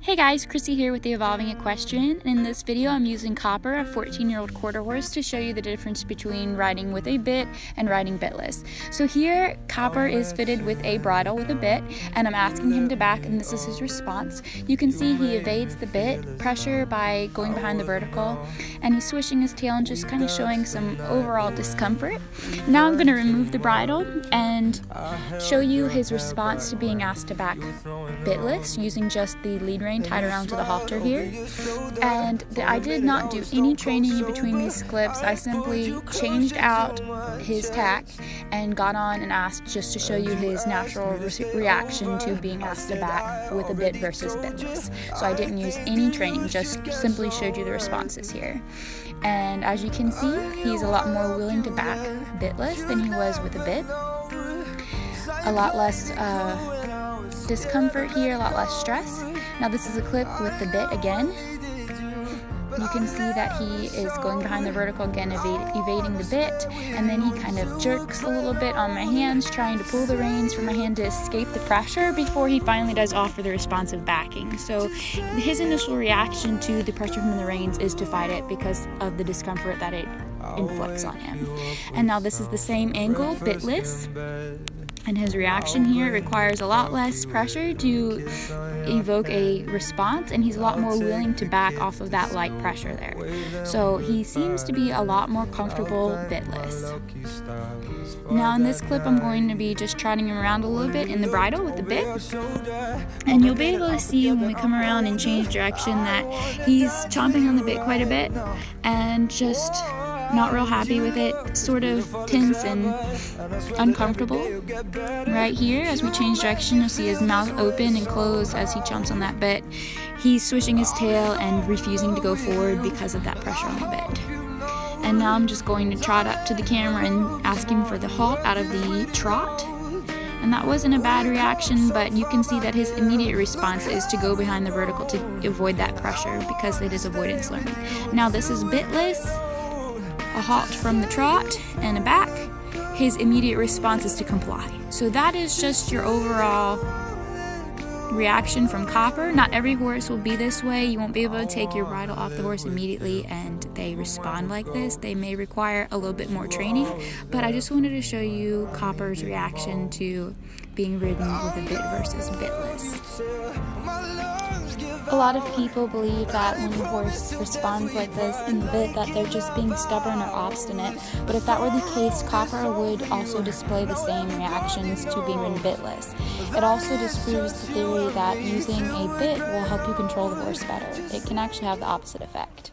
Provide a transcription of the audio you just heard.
Hey guys, Chrissy here with the Evolving Equestrian. In this video I'm using Copper, a 14-year-old quarter horse, to show you the difference between riding with a bit and riding bitless. So here Copper is fitted with a bridle with a bit, and I'm asking him to back, and this is his response. You can see he evades the bit pressure by going behind the vertical, and he's swishing his tail and just kind of showing some overall discomfort. Now I'm going to remove the bridle and show you his response to being asked to back bitless using just the lead rein tied around to the halter here. And I did not do any training in between these clips. I simply changed out his tack and got on and asked just to show you his natural reaction to being asked to back with a bit versus bitless. So I didn't use any training, just simply showed you the responses here. And as you can see, he's a lot more willing to back bitless than he was with a bit. A lot less discomfort here, a lot less stress. Now this is a clip with the bit again. You can see that he is going behind the vertical again, evading the bit, and then he kind of jerks a little bit on my hands, trying to pull the reins from my hand to escape the pressure before he finally does offer the responsive backing. So his initial reaction to the pressure from the reins is to fight it because of the discomfort that it inflicts on him. And now this is the same angle, bitless. And his reaction here requires a lot less pressure to evoke a response, and he's a lot more willing to back off of that light pressure there. So he seems to be a lot more comfortable bitless. Now in this clip I'm going to be just trotting him around a little bit in the bridle with the bit, and you'll be able to see when we come around and change direction that he's chomping on the bit quite a bit and just not real happy with it, sort of tense and uncomfortable. Right here, as we change direction, you'll see his mouth open and close as he chomps on that bit. He's swishing his tail and refusing to go forward because of that pressure on the bit. And now I'm just going to trot up to the camera and ask him for the halt out of the trot. And that wasn't a bad reaction, but you can see that his immediate response is to go behind the vertical to avoid that pressure because it is avoidance learning. Now this is bitless. A halt from the trot and a back. His immediate response is to comply. So that is just your overall reaction from Copper. Not every horse will be this way. You won't be able to take your bridle off the horse immediately and they respond like this. They may require a little bit more training, but I just wanted to show you Copper's reaction to being ridden with a bit versus bitless. A lot of people believe that when a horse responds like this in the bit that they're just being stubborn or obstinate, but if that were the case, Copper would also display the same reactions to being ridden bitless. It also disproves the theory that using a bit will help you control the horse better. It can actually have the opposite effect.